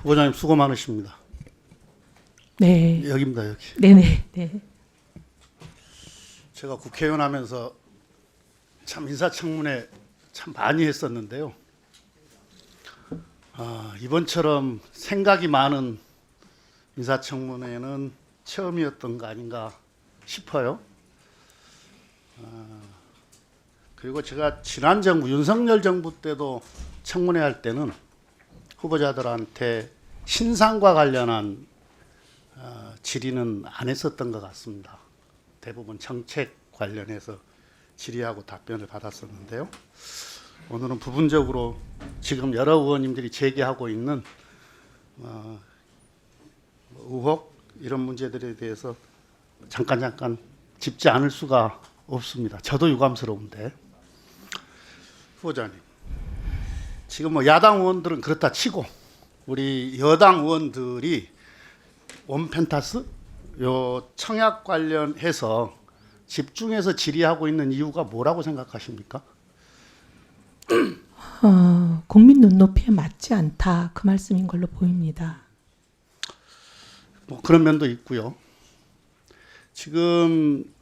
후보자님 수고 많으십니다. 네. 여기입니다, 여기. 네네. 네. 제가 국회의원 하면서 참 인사청문회 참 많이 했었는데요. 이번처럼 생각이 많은 인사청문회는 처음이었던 거 아닌가 싶어요. 그리고 제가 지난 정부 윤석열 정부 때도 청문회 할 때는 후보자들한테 신상과 관련한 질의는 안 했었던 것 같습니다. 대부분 정책 관련해서 질의하고 답변을 받았었는데요. 오늘은 부분적으로 지금 여러 의원님들이 제기하고 있는 의혹 이런 문제들에 대해서 잠깐 짚지 않을 수가 없습니다. 저도 유감스러운데. 후보자님, 지금 뭐 야당 의원들은 그렇다 치고 우리 여당 의원들이 원펜타스 요 청약 관련해서 집중해서 질의하고 있는 이유가 뭐라고 생각하십니까? 국민 눈높이에 맞지 않다 그 말씀인 걸로 보입니다. 뭐 그런 면도 있고요. 지금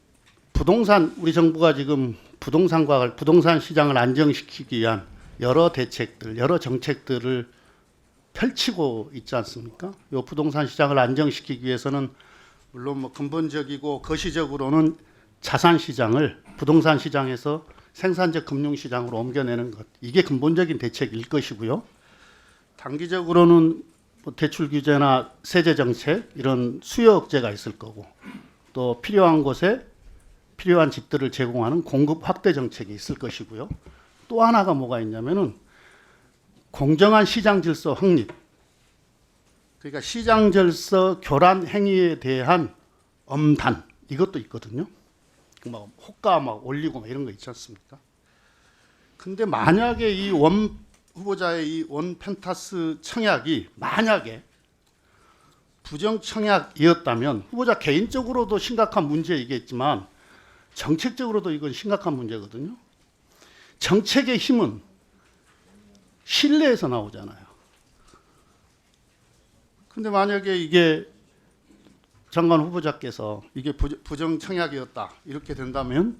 우리 정부가 지금 부동산 시장을 안정시키기 위한 여러 대책들, 여러 정책들을 펼치고 있지 않습니까? 이 부동산 시장을 안정시키기 위해서는 물론 뭐 근본적이고 거시적으로는 자산 시장을 부동산 시장에서 생산적 금융 시장으로 옮겨내는 것, 이게 근본적인 대책일 것이고요. 단기적으로는 뭐 대출 규제나 세제 정책 이런 수요 억제가 있을 거고, 또 필요한 곳에 필요한 집들을 제공하는 공급 확대 정책이 있을 것이고요. 또 하나가 뭐가 있냐면은 공정한 시장 질서 확립. 그러니까 시장 질서 교란 행위에 대한 엄단 이것도 있거든요. 막 호가 막 올리고 막 이런 거 있지 않습니까? 근데 만약에 이 원 후보자의 이 원펜타스 청약이 만약에 부정 청약이었다면 후보자 개인적으로도 심각한 문제이겠지만 정책적으로도 이건 심각한 문제거든요. 정책의 힘은 신뢰에서 나오잖아요. 근데 만약에 이게 장관 후보자께서 이게 부정 청약이었다 이렇게 된다면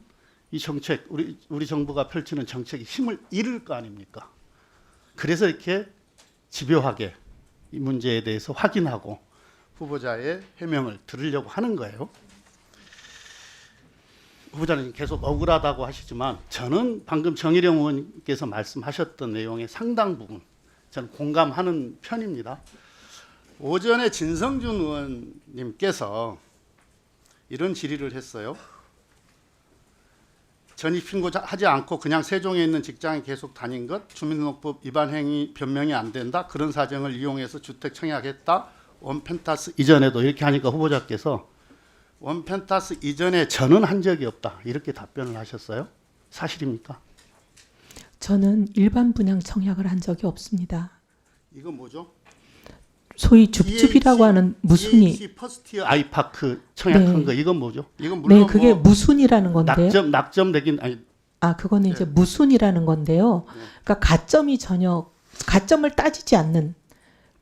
이 정책 우리 정부가 펼치는 정책이 힘을 잃을 거 아닙니까? 그래서 이렇게 집요하게 이 문제에 대해서 확인하고 후보자의 해명을 들으려고 하는 거예요. 후보자는 계속 억울하다고 하시지만 저는 방금 정일영 의원께서 말씀하셨던 내용의 상당 부분 저는 공감하는 편입니다. 오전에 진성준 의원님께서 이런 질의를 했어요. 전입 신고하지 않고 그냥 세종에 있는 직장에 계속 다닌 것, 주민등록법 위반 행위 변명이 안 된다. 그런 사정을 이용해서 주택 청약했다. 원펜타스 이전에도 이렇게 하니까 후보자께서 원펜타스 이전에 저는 한 적이 없다. 이렇게 답변을 하셨어요. 사실입니까? 저는 일반 분양 청약을 한 적이 없습니다. 이건 뭐죠? 소위 줍줍이라고 하는 무순이. EH 퍼스트 아이파크 청약한 네. 거 이건 뭐죠? 이건 물론 네, 그게 뭐 무순이라는 건데요. 낙점 되긴 아니 그거는 이제 무순이라는 건데요. 그러니까 가점을 따지지 않는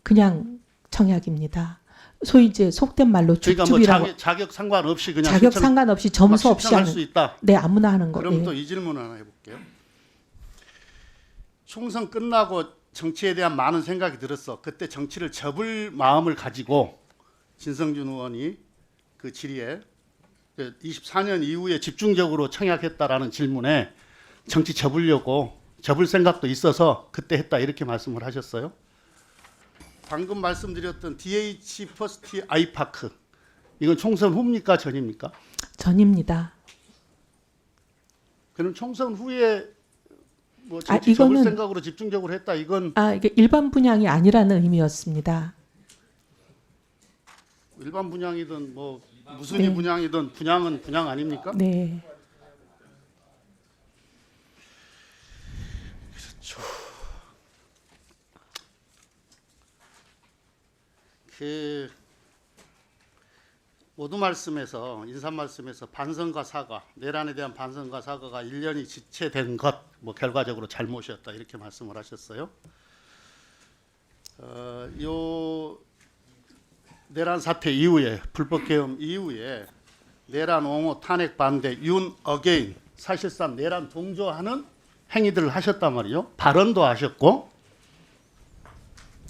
그냥 청약입니다. 소위 이제 속된 말로 그러니까 뭐 줍줍이라고. 자격 상관없이 그냥 자격 상관없이 점수 없이 신청할 하는. 수 있다. 네, 아무나 하는 그럼 거예요. 또 이 질문 하나 해볼게요. 총선 끝나고 정치에 대한 많은 생각이 들었어. 그때 정치를 접을 마음을 가지고 진성준 의원이 그 질의에 24년 이후에 집중적으로 청약했다라는 질문에 정치 접을 생각도 있어서 그때 했다 이렇게 말씀을 하셨어요. 방금 말씀드렸던 DH 퍼스트 아이파크 이건 총선 후입니까 전입니까? 전입니다. 그럼 총선 후에 뭐 정치 접을 생각으로 집중적으로 했다 이건 이게 일반 분양이 아니라는 의미였습니다. 일반 분양이든 뭐 무슨 분양이든 분양은 분양 아닙니까? 네. 그렇죠. 그 모두 말씀에서 인사 말씀에서 반성과 사과, 내란에 대한 반성과 사과가 1년이 지체된 것, 뭐 결과적으로 잘못이었다 이렇게 말씀을 하셨어요. 요 내란 사태 이후에 불법 계엄 이후에 내란 옹호 탄핵 반대 윤 어게인 사실상 내란 동조하는 행위들을 하셨단 말이죠. 발언도 하셨고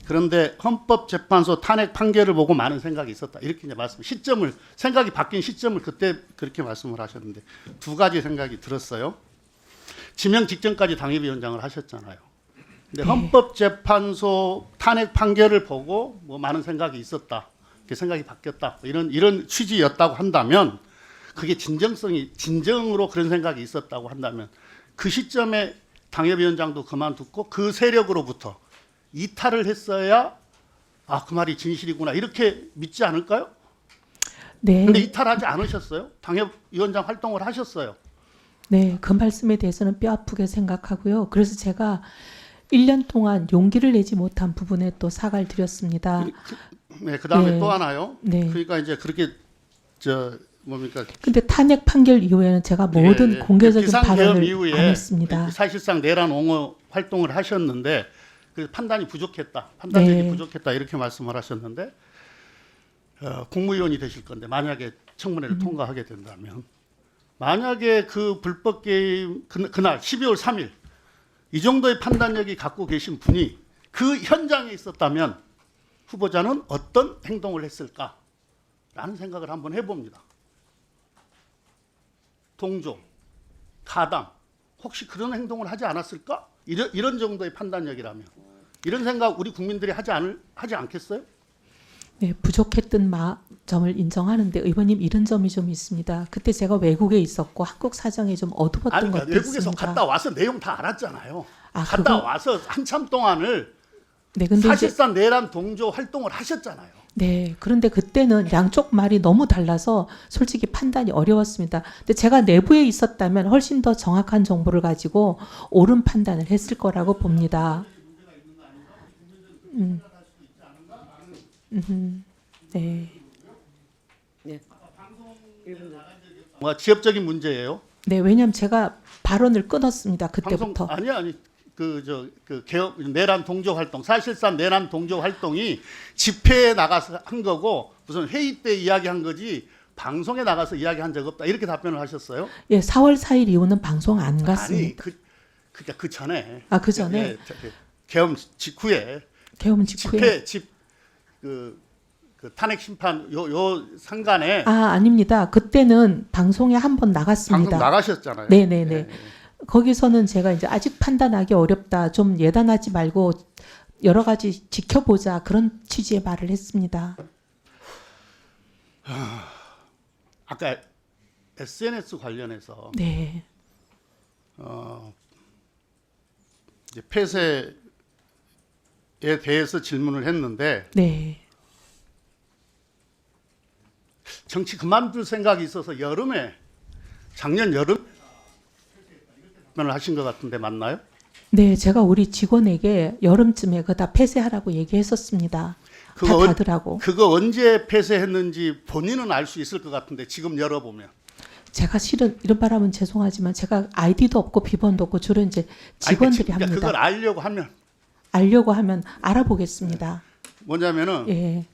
그런데 헌법재판소 탄핵 판결을 보고 많은 생각이 있었다. 이렇게 이제 시점을 생각이 바뀐 시점을 그때 그렇게 말씀을 하셨는데 두 가지 생각이 들었어요. 지명 직전까지 당협위원장을 하셨잖아요. 근데 헌법재판소 탄핵 판결을 보고 뭐 많은 생각이 있었다. 그 생각이 바뀌었다. 이런 취지였다고 한다면 그게 진정으로 그런 생각이 있었다고 한다면 그 시점에 당협위원장도 그만두고 그 세력으로부터 이탈을 했어야 그 말이 진실이구나 이렇게 믿지 않을까요? 네. 근데 이탈하지 않으셨어요? 당협위원장 활동을 하셨어요. 네, 그 말씀에 대해서는 뼈 아프게 생각하고요. 그래서 제가 1년 동안 용기를 내지 못한 부분에 또 사과를 드렸습니다. 네, 그다음에 네. 또 하나요. 네. 그러니까 이제 그렇게 뭡니까? 근데 탄핵 판결 이후에는 제가 모든 공개적인 비상계엄 발언을 이후에 안 했습니다. 사실상 내란 옹호 활동을 하셨는데 그 판단이 부족했다. 판단력이 네. 부족했다 이렇게 말씀을 하셨는데 국무위원이 되실 건데 만약에 청문회를 통과하게 된다면 만약에 그 불법 게임 그날 12월 3일 이 정도의 판단력이 갖고 계신 분이 그 현장에 있었다면 후보자는 어떤 행동을 했을까라는 생각을 한번 해봅니다. 동조, 가담, 혹시 그런 행동을 하지 않았을까? 이런 정도의 판단력이라면 이런 생각 우리 국민들이 하지 않겠어요? 네, 부족했던 점을 인정하는데 의원님 이런 점이 좀 있습니다. 그때 제가 외국에 있었고 한국 사정이 좀 어두웠던 아니, 것도 외국에서 있습니다. 갔다 와서 내용 다 알았잖아요. 갔다 그거- 와서 한참 동안을 네, 근데 이제 사실상 내란 동조 활동을 하셨잖아요. 네, 그런데 그때는 양쪽 말이 너무 달라서 솔직히 판단이 어려웠습니다. 근데 제가 내부에 있었다면 훨씬 더 정확한 정보를 가지고 옳은 판단을 했을 거라고 봅니다. 네. 뭔가 지엽적인 문제예요. 네, 왜냐하면 제가 발언을 끊었습니다. 그때부터. 아니 그 개혁 내란 동조 활동 사실상 내란 동조 활동이 집회에 나가서 한 거고 무슨 회의 때 이야기한 거지 방송에 나가서 이야기한 적 없다 이렇게 답변을 하셨어요. 예, 4월 4일 이후는 방송 안 아니 갔습니다. 그러니까 그 전에 그 전에 개엄 직후에 개엄 직후에. 그 탄핵 심판 요 상간에 아닙니다. 그때는 방송에 한 번 나갔습니다. 방송 나가셨잖아요. 네네네. 거기서는 제가 이제 아직 판단하기 어렵다. 좀 예단하지 말고 여러 가지 지켜보자. 그런 취지의 말을 했습니다. 아까 SNS 관련해서 네. 이제 폐쇄에 대해서 질문을 했는데 네. 정치 그만둘 생각이 있어서 작년 여름 답변을 하신 것 같은데 맞나요? 네, 제가 우리 직원에게 여름쯤에 그거 다 폐쇄하라고 얘기했었습니다. 다 그거 닫으라고. 그거 언제 폐쇄했는지 본인은 알 수 있을 것 같은데 지금 열어보면 제가 실은 이런 말하면 죄송하지만 제가 아이디도 없고 비번도 없고 주로 이제 직원들이 그러니까 합니다. 그걸 알려고 하면 알아보겠습니다. 뭐냐면은 예.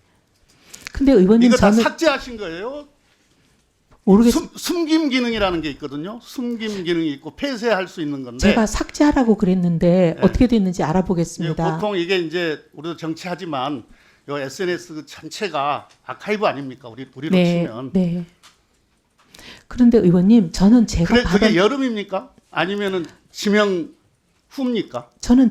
근데 의원님 이거 다 저는 삭제하신 거예요. 모르겠습니다. 숨김 기능이라는 게 있거든요. 숨김 기능이 있고 폐쇄할 수 있는 건데 제가 삭제하라고 그랬는데 네. 어떻게 됐는지 알아보겠습니다. 보통 이게 이제 우리도 정치하지만 요 SNS 전체가 아카이브 아닙니까? 우리로 네, 치면. 네. 그런데 의원님, 저는 제가 그게 여름입니까? 아니면은 지명 후입니까? 저는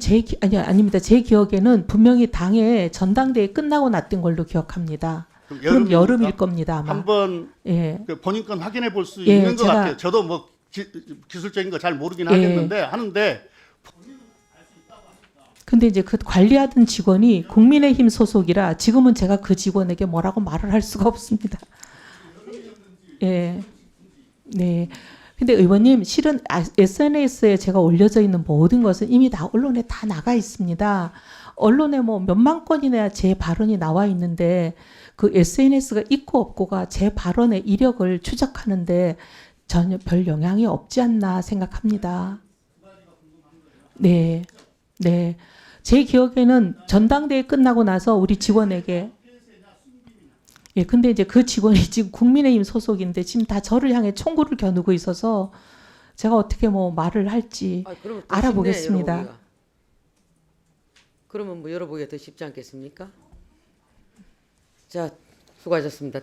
아닙니다. 제 기억에는 분명히 당에 전당대회 끝나고 났던 걸로 기억합니다. 그럼 여름일 겁니다 아마. 한번 예. 그 본인 건 확인해 볼 수 예, 있는 것 제가- 같아요. 저도 뭐 기술적인 거 잘 모르긴 예. 하겠는데 하는데 근데 이제 그 관리하던 직원이 국민의힘 소속이라 지금은 제가 그 직원에게 뭐라고 말을 할 수가 없습니다. 예. 네. 근데 의원님 실은 SNS에 제가 올려져 있는 모든 것은 이미 다 언론에 다 나가 있습니다. 언론에 뭐 몇만 건이나 제 발언이 나와 있는데 그 SNS가 있고 없고가 제 발언의 이력을 추적하는데 전혀 별 영향이 없지 않나 생각합니다. 네. 네. 제 기억에는 전당대회 끝나고 나서 우리 직원에게 예, 근데 이제 그 직원이 지금 국민의힘 소속인데 지금 다 저를 향해 총구를 겨누고 있어서 제가 어떻게 뭐 말을 할지 그러면 더 알아보겠습니다. 쉽네, 열어보기가. 그러면 뭐 열어보기가 더 쉽지 않겠습니까? 자, 수고하셨습니다.